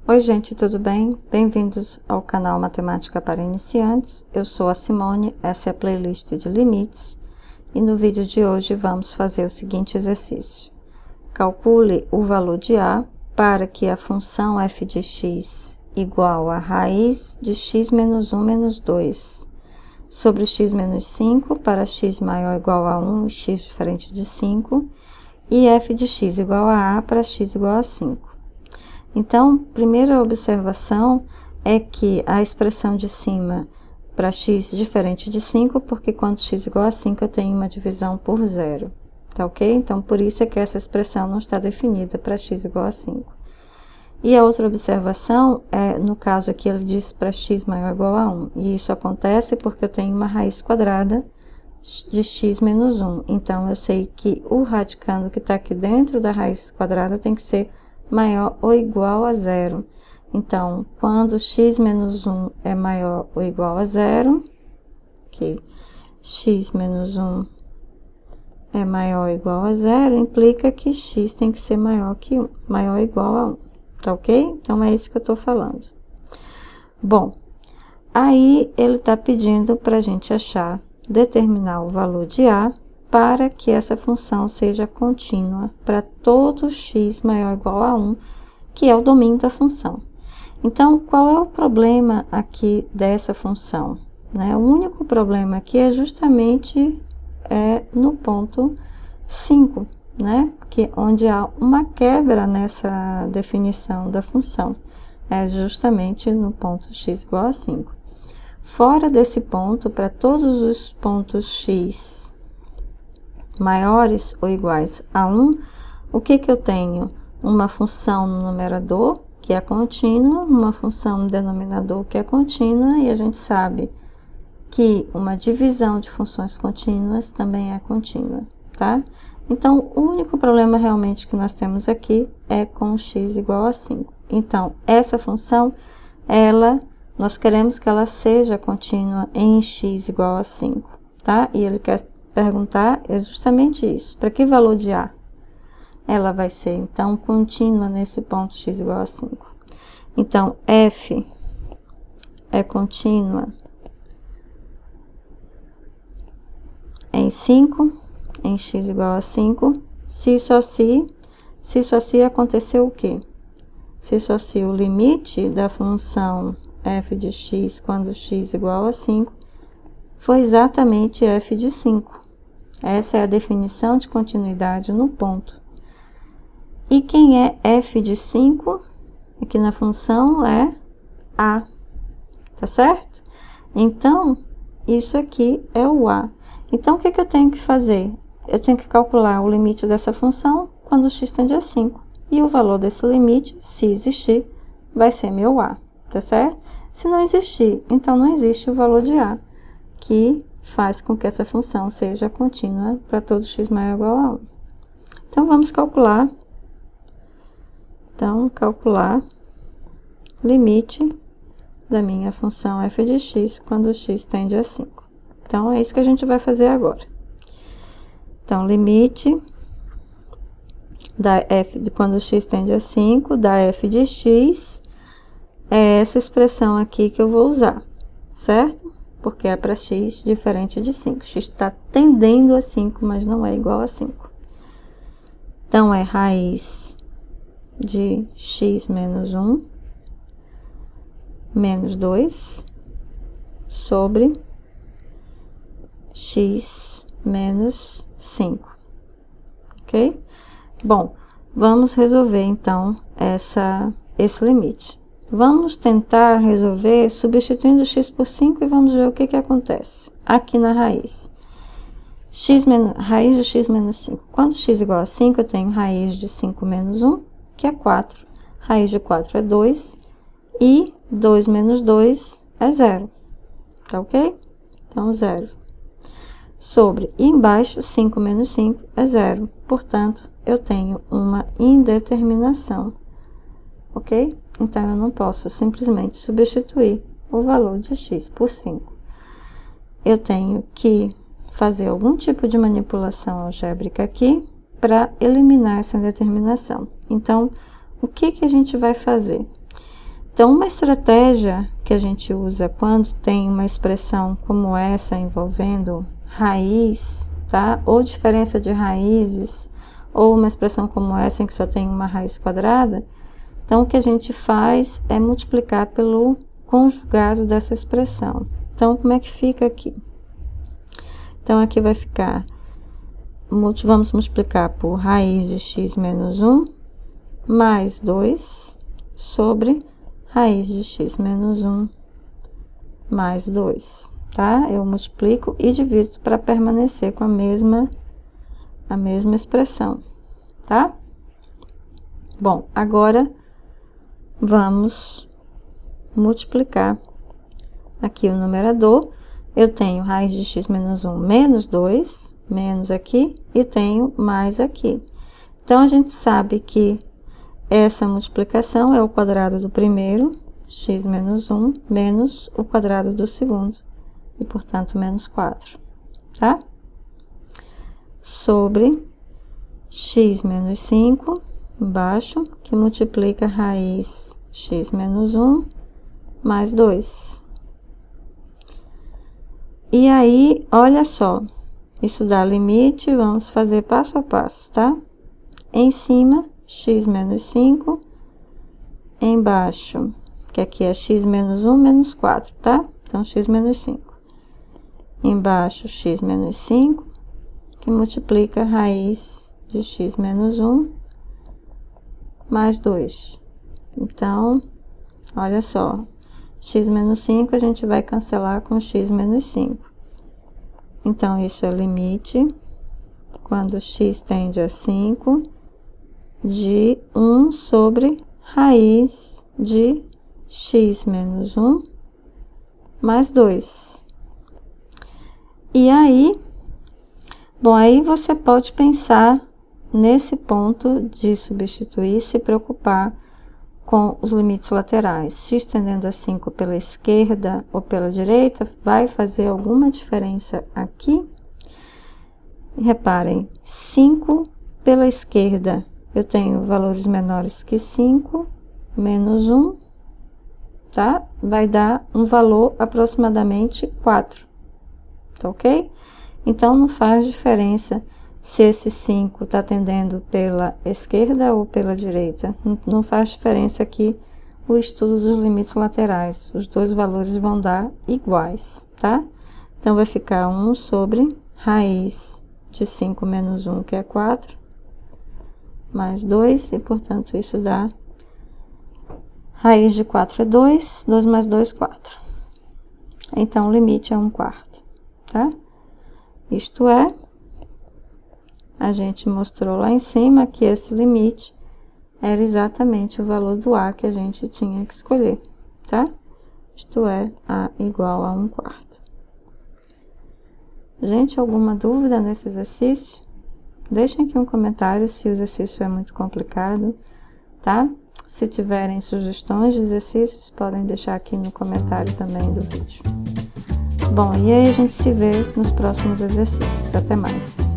Oi gente, tudo bem? Bem-vindos ao canal Matemática para Iniciantes. Eu sou a Simone, essa é a playlist de limites e no vídeo de hoje vamos fazer o seguinte exercício. Calcule o valor de A para que a função f de x igual a raiz de x menos 1 menos 2 sobre x menos 5 para x maior ou igual a 1 e x diferente de 5 e f de x igual a para x igual a 5. Então, primeira observação é que a expressão de cima para x diferente de 5, porque quando x igual a 5 eu tenho uma divisão por zero, tá ok? Então, por isso é que essa expressão não está definida para x igual a 5. E a outra observação é, no caso aqui, ele diz para x maior ou igual a 1. E isso acontece porque eu tenho uma raiz quadrada de x menos 1. Então, eu sei que o radicando que está aqui dentro da raiz quadrada tem que ser maior ou igual a zero. Então, quando x menos 1 é maior ou igual a zero, que x menos 1 é maior ou igual a zero, implica que x tem que ser maior que 1, maior ou igual a 1, tá ok? Então, é isso que eu estou falando. Bom, aí ele está pedindo para a gente determinar o valor de A, para que essa função seja contínua para todo x maior ou igual a 1, que é o domínio da função. Então, qual é o problema aqui dessa função? O único problema aqui é justamente no ponto 5, que onde há uma quebra nessa definição da função. É justamente no ponto x igual a 5. Fora desse ponto, para todos os pontos x maiores ou iguais a 1, o que eu tenho? Uma função no numerador, que é contínua, uma função no denominador, que é contínua, e a gente sabe que uma divisão de funções contínuas também é contínua, tá? Então, o único problema realmente que nós temos aqui é com x igual a 5. Então, essa função, nós queremos que ela seja contínua em x igual a 5, tá? E ele quer perguntar é justamente isso. Para que valor de A? Ela vai ser, então, contínua nesse ponto x igual a 5. Então, f é contínua em 5, em x igual a 5, se só se aconteceu o quê? Se só se o limite da função f de x quando x igual a 5 foi exatamente f de 5. Essa é a definição de continuidade no ponto. E quem é f de 5? Aqui na função é A, tá certo? Então, isso aqui é o A. Então, o que eu tenho que fazer? Eu tenho que calcular o limite dessa função quando x tende a 5. E o valor desse limite, se existir, vai ser meu A, tá certo? Se não existir, então não existe o valor de A, que faz com que essa função seja contínua para todo x maior ou igual a 1. Então, vamos calcular. Então, calcular limite da minha função f de x quando x tende a 5. Então, é isso que a gente vai fazer agora. Então, limite da f de quando x tende a 5, da f de x, é essa expressão aqui que eu vou usar, certo? Porque é para x diferente de 5. X está tendendo a 5, mas não é igual a 5. Então, é raiz de x menos 1 menos 2 sobre x menos 5. Ok? Bom, vamos resolver, então, esse limite. Vamos tentar resolver substituindo x por 5 e vamos ver o que acontece aqui na raiz. Raiz de x menos 5. Quando x igual a 5, eu tenho raiz de 5 menos 1, que é 4. Raiz de 4 é 2 e 2 menos 2 é 0. Tá ok? Então, 0. Sobre, e embaixo, 5 menos 5 é 0. Portanto, eu tenho uma indeterminação. Ok? Então, eu não posso simplesmente substituir o valor de x por 5. Eu tenho que fazer algum tipo de manipulação algébrica aqui para eliminar essa indeterminação. Então, o que a gente vai fazer? Então, uma estratégia que a gente usa quando tem uma expressão como essa envolvendo raiz, tá? Ou diferença de raízes, ou uma expressão como essa em que só tem uma raiz quadrada. Então, o que a gente faz é multiplicar pelo conjugado dessa expressão. Então, como é que fica aqui? Então, aqui vai ficar, vamos multiplicar por raiz de x menos 1 mais 2 sobre raiz de x menos 1 mais 2, tá? Eu multiplico e divido para permanecer com a mesma expressão, tá? Bom, agora vamos multiplicar aqui o numerador. Eu tenho raiz de x menos 1 menos 2, menos aqui, e tenho mais aqui. Então, a gente sabe que essa multiplicação é o quadrado do primeiro, x menos 1, menos o quadrado do segundo, e, portanto, menos 4, tá? Sobre x menos 5, embaixo, que multiplica raiz x menos 1 mais 2. E aí, olha só, isso dá limite, vamos fazer passo a passo, tá? Em cima, x menos 5, embaixo, que aqui é x menos 1 menos 4, tá? Então, x menos 5. Embaixo, x menos 5, que multiplica raiz de x menos 1 mais 2. Então, olha só, x menos 5 a gente vai cancelar com x menos 5. Então, isso é limite, quando x tende a 5, de 1 sobre raiz de x menos 1 mais 2. E aí, bom, aí você pode pensar nesse ponto de substituir, se preocupar com os limites laterais. X tendendo a 5 pela esquerda ou pela direita, vai fazer alguma diferença aqui? Reparem, 5 pela esquerda, eu tenho valores menores que 5, menos 1, tá? Vai dar um valor aproximadamente 4, tá ok? Então, não faz diferença se esse 5 está tendendo pela esquerda ou pela direita. Não faz diferença aqui o estudo dos limites laterais. Os dois valores vão dar iguais, tá? Então, vai ficar 1 sobre raiz de 5 menos 1, que é 4, mais 2, e, portanto, isso dá raiz de 4 é 2, 2 mais 2, 4. Então, o limite é 1/4, tá? Isto é, a gente mostrou lá em cima que esse limite era exatamente o valor do A que a gente tinha que escolher, tá? Isto é, A igual a 1/4. Gente, alguma dúvida nesse exercício? Deixem aqui um comentário se o exercício é muito complicado, tá? Se tiverem sugestões de exercícios, podem deixar aqui no comentário também do vídeo. Bom, e aí a gente se vê nos próximos exercícios. Até mais!